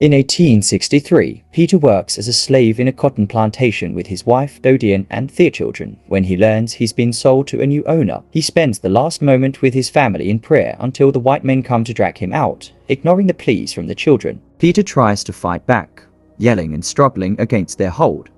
In 1863, Peter works as a slave in a cotton plantation with his wife, Dodian, and their children. When he learns he's been sold to a new owner, he spends the last moment with his family in prayer until the white men come to drag him out, ignoring the pleas from the children. Peter tries to fight back, yelling and struggling against their hold.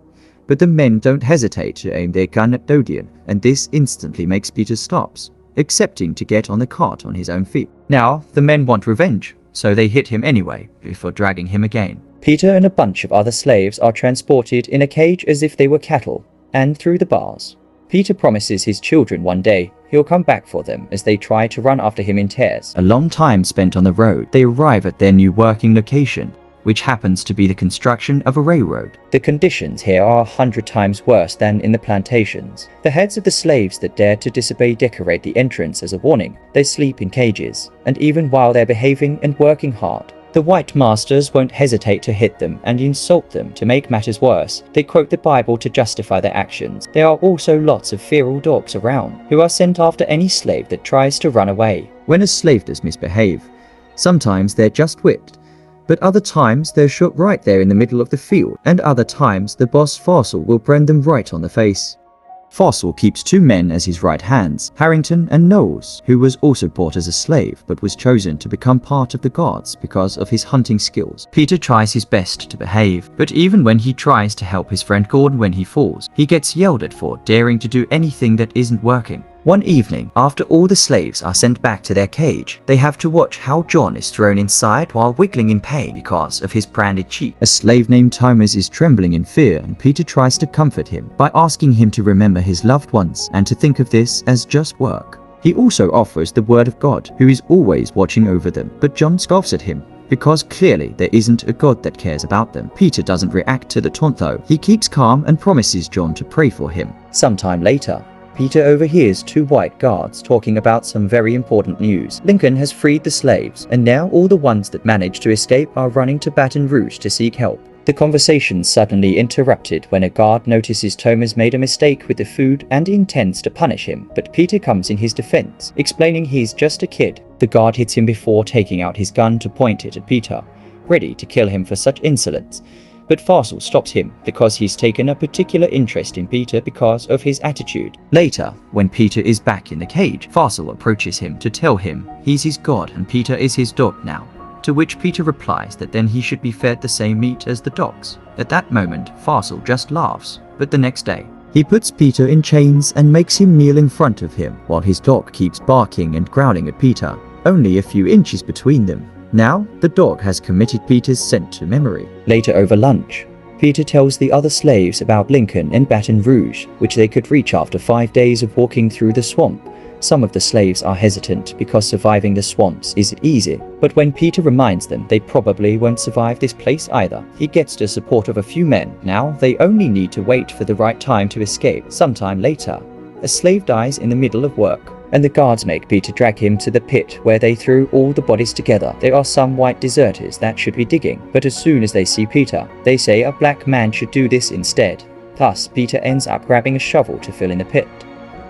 But the men don't hesitate to aim their gun at Dodian, and this instantly makes Peter stops, accepting to get on the cart on his own feet. Now, the men want revenge, so they hit him anyway, before dragging him again. Peter and a bunch of other slaves are transported in a cage as if they were cattle, and through the bars. Peter promises his children one day he'll come back for them as they try to run after him in tears. A long time spent on the road, they arrive at their new working location, which happens to be the construction of a railroad. The conditions here are 100 times worse than in the plantations. The heads of the slaves that dare to disobey decorate the entrance as a warning. They sleep in cages, and even while they're behaving and working hard, the white masters won't hesitate to hit them and insult them. To make matters worse, they quote the Bible to justify their actions. There are also lots of feral dogs around, who are sent after any slave that tries to run away. When a slave does misbehave, sometimes they're just whipped, but other times they're shot right there in the middle of the field, and other times the boss Fossil will brand them right on the face. Fossil keeps two men as his right hands, Harrington and Knowles, who was also bought as a slave but was chosen to become part of the guards because of his hunting skills. Peter tries his best to behave, but even when he tries to help his friend Gordon when he falls, he gets yelled at for daring to do anything that isn't working. One evening, after all the slaves are sent back to their cage, they have to watch how John is thrown inside while wiggling in pain because of his branded cheek. A slave named Thomas is trembling in fear, and Peter tries to comfort him by asking him to remember his loved ones and to think of this as just work. He also offers the word of God, who is always watching over them, but John scoffs at him, because clearly there isn't a God that cares about them. Peter doesn't react to the taunt though. He keeps calm and promises John to pray for him. Sometime later, Peter overhears two white guards talking about some very important news. Lincoln has freed the slaves, and now all the ones that managed to escape are running to Baton Rouge to seek help. The conversation suddenly interrupted when a guard notices Thomas made a mistake with the food and intends to punish him, but Peter comes in his defense, explaining he's just a kid. The guard hits him before taking out his gun to point it at Peter, ready to kill him for such insolence. But Fossil stops him because he's taken a particular interest in Peter because of his attitude. Later, when Peter is back in the cage, Fossil approaches him to tell him he's his god and Peter is his dog now, to which Peter replies that then he should be fed the same meat as the dogs. At that moment, Fossil just laughs, but the next day, he puts Peter in chains and makes him kneel in front of him, while his dog keeps barking and growling at Peter, only a few inches between them. Now, the dog has committed Peter's scent to memory. Later over lunch, Peter tells the other slaves about Lincoln and Baton Rouge, which they could reach after 5 days of walking through the swamp. Some of the slaves are hesitant because surviving the swamps isn't easy, but when Peter reminds them they probably won't survive this place either, he gets the support of a few men. Now, they only need to wait for the right time to escape. Sometime later, a slave dies in the middle of work, and the guards make Peter drag him to the pit where they threw all the bodies together. There are some white deserters that should be digging, but as soon as they see Peter, they say a black man should do this instead. Thus, Peter ends up grabbing a shovel to fill in the pit.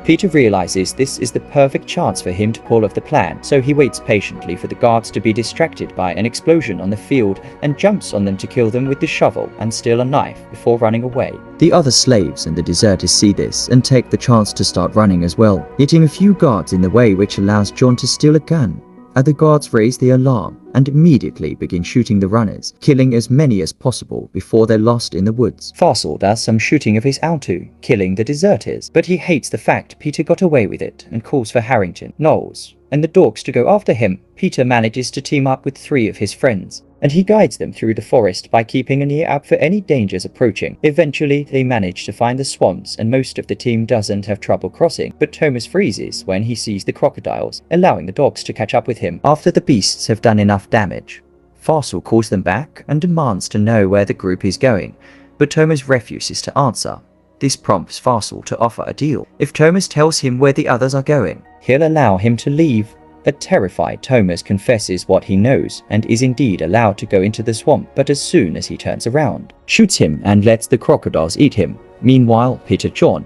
Peter realizes this is the perfect chance for him to pull off the plan, so he waits patiently for the guards to be distracted by an explosion on the field and jumps on them to kill them with the shovel and steal a knife before running away. The other slaves and the deserters see this and take the chance to start running as well, hitting a few guards in the way, which allows John to steal a gun. The guards raise the alarm and immediately begin shooting the runners, killing as many as possible before they're lost in the woods. Fossil does some shooting of his own too, killing the deserters, but he hates the fact Peter got away with it and calls for Harrington, Knowles, and the dogs to go after him. Peter manages to team up with 3 of his friends, and he guides them through the forest by keeping an ear out for any dangers approaching. Eventually, they manage to find the swamps, and most of the team doesn't have trouble crossing, but Thomas freezes when he sees the crocodiles, allowing the dogs to catch up with him. After the beasts have done enough damage, Fossil calls them back and demands to know where the group is going, but Thomas refuses to answer. This prompts Fossil to offer a deal. If Thomas tells him where the others are going, he'll allow him to leave. A terrified Thomas confesses what he knows and is indeed allowed to go into the swamp, but as soon as he turns around, shoots him and lets the crocodiles eat him. Meanwhile, Peter, John,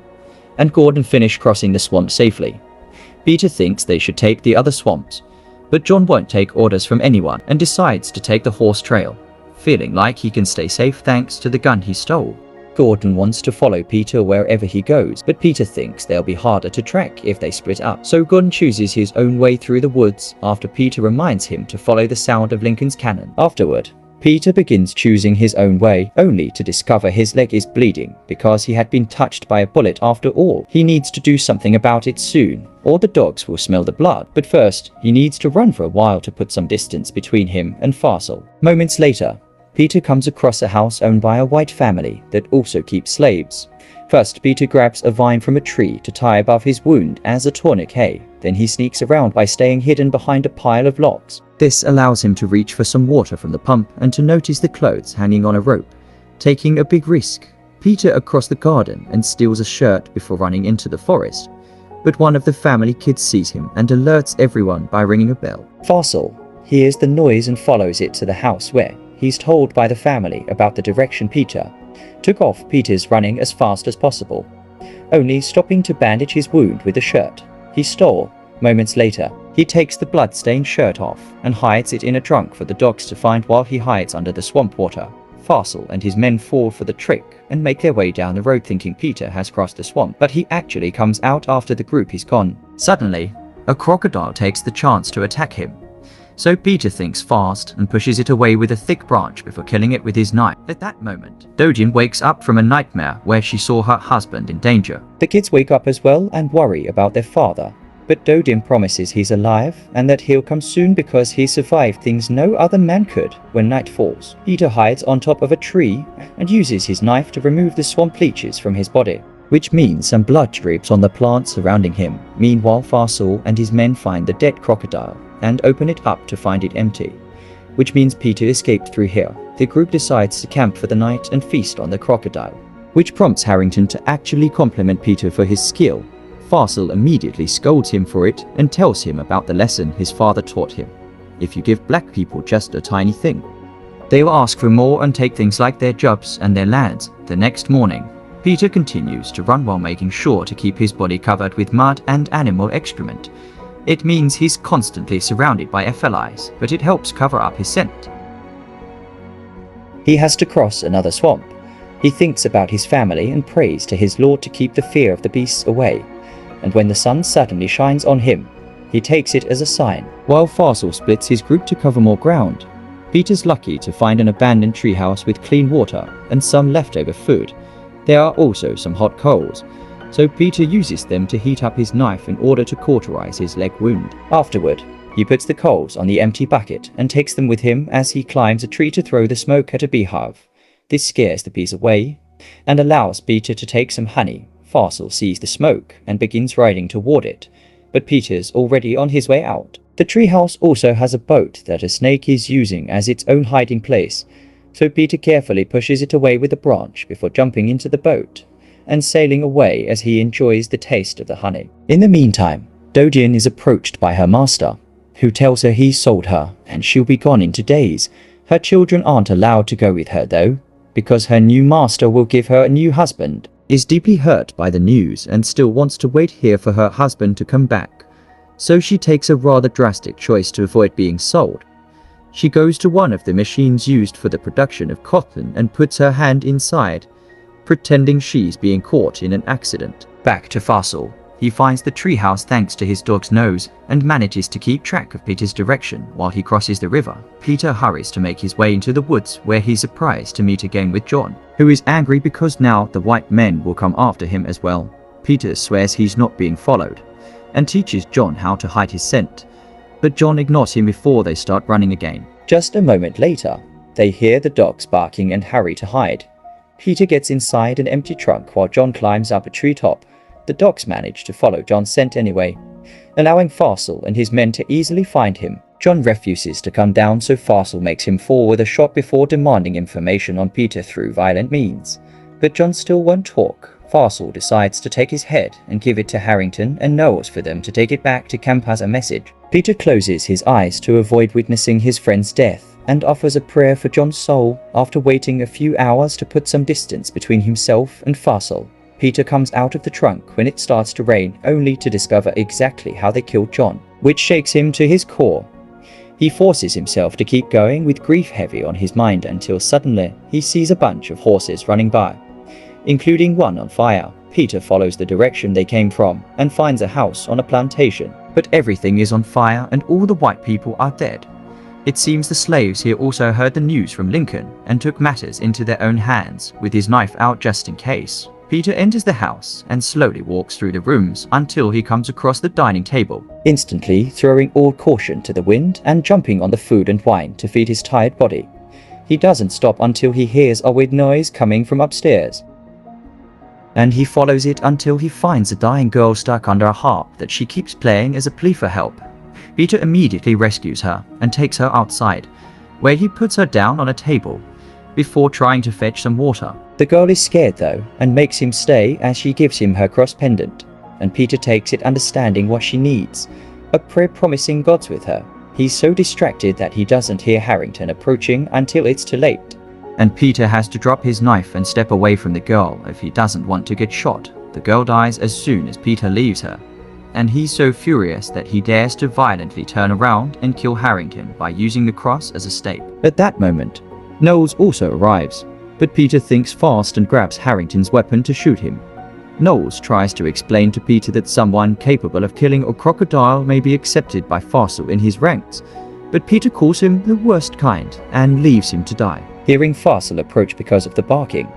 and Gordon finish crossing the swamp safely. Peter thinks they should take the other swamps, but John won't take orders from anyone and decides to take the horse trail, feeling like he can stay safe thanks to the gun he stole. Gordon wants to follow Peter wherever he goes, but Peter thinks they'll be harder to track if they split up, so Gordon chooses his own way through the woods after Peter reminds him to follow the sound of Lincoln's cannon. Afterward, Peter begins choosing his own way, only to discover his leg is bleeding because he had been touched by a bullet after all. He needs to do something about it soon, or the dogs will smell the blood, but first, he needs to run for a while to put some distance between him and Farsal. Moments later, Peter comes across a house owned by a white family that also keeps slaves. First, Peter grabs a vine from a tree to tie above his wound as a tourniquet. Then he sneaks around by staying hidden behind a pile of logs. This allows him to reach for some water from the pump and to notice the clothes hanging on a rope, taking a big risk. Peter across the garden and steals a shirt before running into the forest. But one of the family kids sees him and alerts everyone by ringing a bell. Farsal hears the noise and follows it to the house where he's told by the family about the direction Peter took off. Peter's running as fast as possible, only stopping to bandage his wound with the shirt he stole. Moments later, he takes the blood-stained shirt off and hides it in a trunk for the dogs to find while he hides under the swamp water. Farsal and his men fall for the trick and make their way down the road thinking Peter has crossed the swamp, but he actually comes out after the group is gone. Suddenly, a crocodile takes the chance to attack him. So Peter thinks fast and pushes it away with a thick branch before killing it with his knife. At that moment, Dodian wakes up from a nightmare where she saw her husband in danger. The kids wake up as well and worry about their father, but Dodian promises he's alive and that he'll come soon because he survived things no other man could when night falls. Peter hides on top of a tree and uses his knife to remove the swamp leeches from his body, which means some blood drips on the plants surrounding him. Meanwhile, Farsal and his men find the dead crocodile and open it up to find it empty, which means Peter escaped through here. The group decides to camp for the night and feast on the crocodile, which prompts Harrington to actually compliment Peter for his skill. Farsal immediately scolds him for it and tells him about the lesson his father taught him. If you give black people just a tiny thing, they will ask for more and take things like their jobs and their lands. The next morning, Peter continues to run while making sure to keep his body covered with mud and animal excrement. It means he's constantly surrounded by fellies, but it helps cover up his scent. He has to cross another swamp. He thinks about his family and prays to his lord to keep the fear of the beasts away. And when the sun suddenly shines on him, he takes it as a sign. While Farsal splits his group to cover more ground, Peter's lucky to find an abandoned treehouse with clean water and some leftover food. There are also some hot coals, so Peter uses them to heat up his knife in order to cauterize his leg wound. Afterward, he puts the coals on the empty bucket and takes them with him as he climbs a tree to throw the smoke at a beehive. This scares the bees away and allows Peter to take some honey. Farsal sees the smoke and begins riding toward it, but Peter's already on his way out. The treehouse also has a boat that a snake is using as its own hiding place, so Peter carefully pushes it away with a branch before jumping into the boat and sailing away as he enjoys the taste of the honey. In the meantime, Dodian is approached by her master, who tells her he sold her and she'll be gone in 2 days. Her children aren't allowed to go with her though, because her new master will give her a new husband. Is deeply hurt by the news and still wants to wait here for her husband to come back, so she takes a rather drastic choice to avoid being sold. She goes to one of the machines used for the production of cotton and puts her hand inside, pretending she's being caught in an accident. Back to Farsal, he finds the treehouse thanks to his dog's nose and manages to keep track of Peter's direction while he crosses the river. Peter hurries to make his way into the woods where he's surprised to meet again with John, who is angry because now the white men will come after him as well. Peter swears he's not being followed and teaches John how to hide his scent, but John ignores him before they start running again. Just a moment later, they hear the dogs barking and hurry to hide. Peter gets inside an empty trunk while John climbs up a treetop. The dogs manage to follow John's scent anyway, allowing Farsal and his men to easily find him. John refuses to come down, so Farsal makes him fall with a shot before demanding information on Peter through violent means. But John still won't talk. Farsal decides to take his head and give it to Harrington and Knowles for them to take it back to camp as a message. Peter closes his eyes to avoid witnessing his friend's death and offers a prayer for John's soul after waiting a few hours to put some distance between himself and Farsal. Peter comes out of the trunk when it starts to rain, only to discover exactly how they killed John, which shakes him to his core. He forces himself to keep going with grief heavy on his mind until suddenly he sees a bunch of horses running by, including one on fire. Peter follows the direction they came from and finds a house on a plantation, but everything is on fire and all the white people are dead. It seems the slaves here also heard the news from Lincoln and took matters into their own hands, with his knife out just in case. Peter enters the house and slowly walks through the rooms until he comes across the dining table, instantly throwing all caution to the wind and jumping on the food and wine to feed his tired body. He doesn't stop until he hears a weird noise coming from upstairs, and he follows it until he finds a dying girl stuck under a harp that she keeps playing as a plea for help. Peter immediately rescues her and takes her outside, where he puts her down on a table before trying to fetch some water. The girl is scared though and makes him stay as she gives him her cross pendant, and Peter takes it understanding what she needs, a prayer promising God's with her. He's so distracted that he doesn't hear Harrington approaching until it's too late, and Peter has to drop his knife and step away from the girl if he doesn't want to get shot. The girl dies as soon as Peter leaves her, and he's so furious that he dares to violently turn around and kill Harrington by using the cross as a stake. At that moment, Knowles also arrives, but Peter thinks fast and grabs Harrington's weapon to shoot him. Knowles tries to explain to Peter that someone capable of killing a crocodile may be accepted by Farsal in his ranks, but Peter calls him the worst kind and leaves him to die. Hearing Farsal approach because of the barking,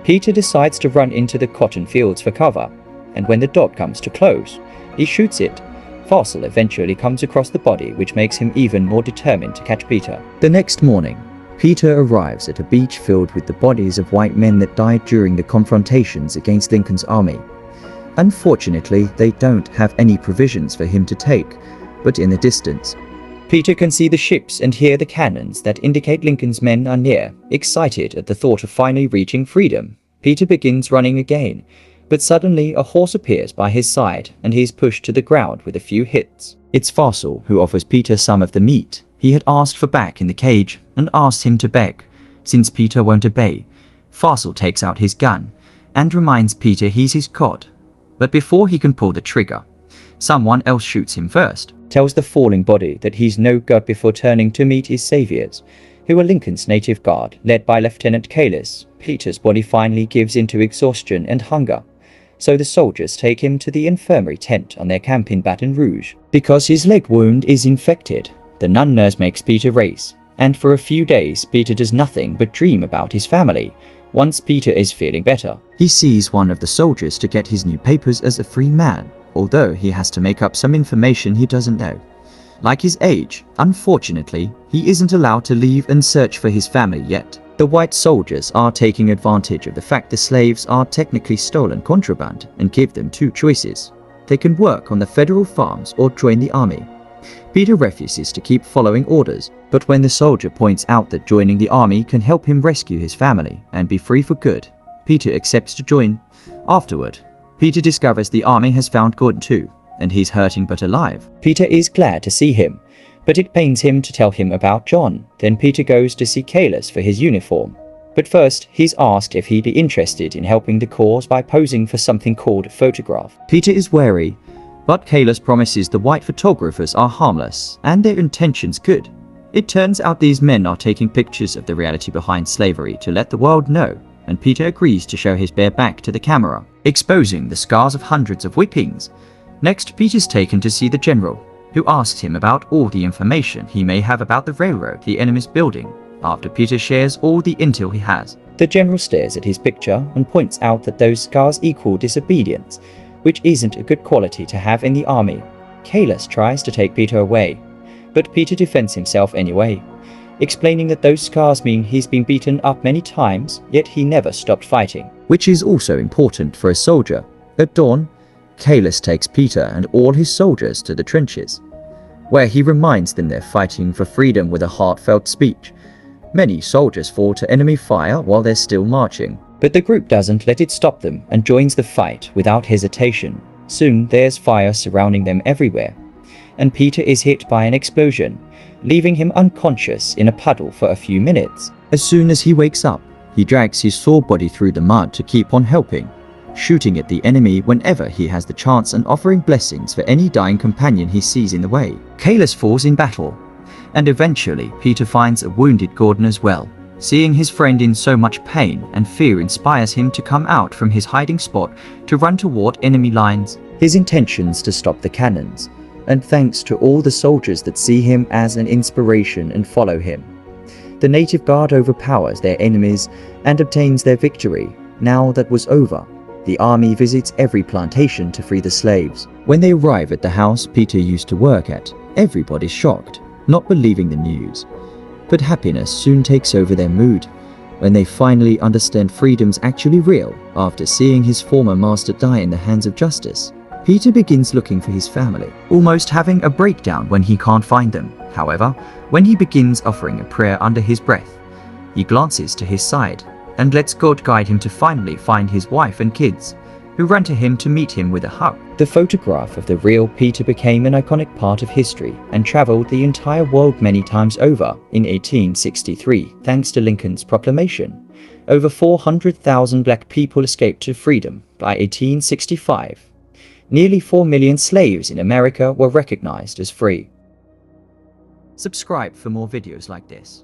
Peter decides to run into the cotton fields for cover, and when the dog comes too close, he shoots it. Farsal eventually comes across the body, which makes him even more determined to catch Peter. The next morning, Peter arrives at a beach filled with the bodies of white men that died during the confrontations against Lincoln's army. Unfortunately, they don't have any provisions for him to take, but in the distance, Peter can see the ships and hear the cannons that indicate Lincoln's men are near. Excited at the thought of finally reaching freedom, Peter begins running again, but suddenly a horse appears by his side and he is pushed to the ground with a few hits. It's Farsal who offers Peter some of the meat he had asked for back in the cage and asks him to beg. Since Peter won't obey, Farsal takes out his gun and reminds Peter he's his god. But before he can pull the trigger, someone else shoots him first, tells the falling body that he's no god before turning to meet his saviors, who are Lincoln's native guard, led by Lieutenant Kalis. Peter's body finally gives into exhaustion and hunger, so the soldiers take him to the infirmary tent on their camp in Baton Rouge. Because his leg wound is infected, the nun nurse makes Peter race, and for a few days Peter does nothing but dream about his family. Once Peter is feeling better, he sees one of the soldiers to get his new papers as a free man, although he has to make up some information he doesn't know, like his age. Unfortunately, he isn't allowed to leave and search for his family yet. The white soldiers are taking advantage of the fact the slaves are technically stolen contraband and give them two choices. They can work on the federal farms or join the army. Peter refuses to keep following orders, but when the soldier points out that joining the army can help him rescue his family and be free for good, Peter accepts to join. Afterward, Peter discovers the army has found Gordon too, and he's hurting but alive. Peter is glad to see him, but it pains him to tell him about John. Then Peter goes to see Kalis for his uniform. But first, he's asked if he'd be interested in helping the cause by posing for something called a photograph. Peter is wary, but Kalis promises the white photographers are harmless and their intentions good. It turns out these men are taking pictures of the reality behind slavery to let the world know, and Peter agrees to show his bare back to the camera, exposing the scars of hundreds of whippings. Next, Peter's taken to see the general, who asks him about all the information he may have about the railroad the enemy's building. After Peter shares all the intel he has, the general stares at his picture and points out that those scars equal disobedience, which isn't a good quality to have in the army. Kalis tries to take Peter away, but Peter defends himself anyway, explaining that those scars mean he's been beaten up many times, yet he never stopped fighting, which is also important for a soldier. At dawn, Kalis takes Peter and all his soldiers to the trenches, where he reminds them they're fighting for freedom with a heartfelt speech. Many soldiers fall to enemy fire while they're still marching, but the group doesn't let it stop them and joins the fight without hesitation. Soon there's fire surrounding them everywhere, and Peter is hit by an explosion, leaving him unconscious in a puddle for a few minutes. As soon as he wakes up, he drags his sore body through the mud to keep on helping, shooting at the enemy whenever he has the chance and offering blessings for any dying companion he sees in the way. Kalis falls in battle, and eventually Peter finds a wounded Gordon as well. Seeing his friend in so much pain and fear inspires him to come out from his hiding spot to run toward enemy lines. His intentions to stop the cannons, and thanks to all the soldiers that see him as an inspiration and follow him. The native guard overpowers their enemies and obtains their victory. Now that was over, the army visits every plantation to free the slaves. When they arrive at the house Peter used to work at, everybody's shocked, not believing the news. But happiness soon takes over their mood when they finally understand freedom's actually real. After seeing his former master die in the hands of justice, Peter begins looking for his family, almost having a breakdown when he can't find them. However, when he begins offering a prayer under his breath, he glances to his side and lets God guide him to finally find his wife and kids, who run to him to meet him with a hug. The photograph of the real Peter became an iconic part of history and traveled the entire world many times over. In 1863, thanks to Lincoln's proclamation, over 400,000 black people escaped to freedom. By 1865, nearly 4 million slaves in America were recognized as free. Subscribe for more videos like this.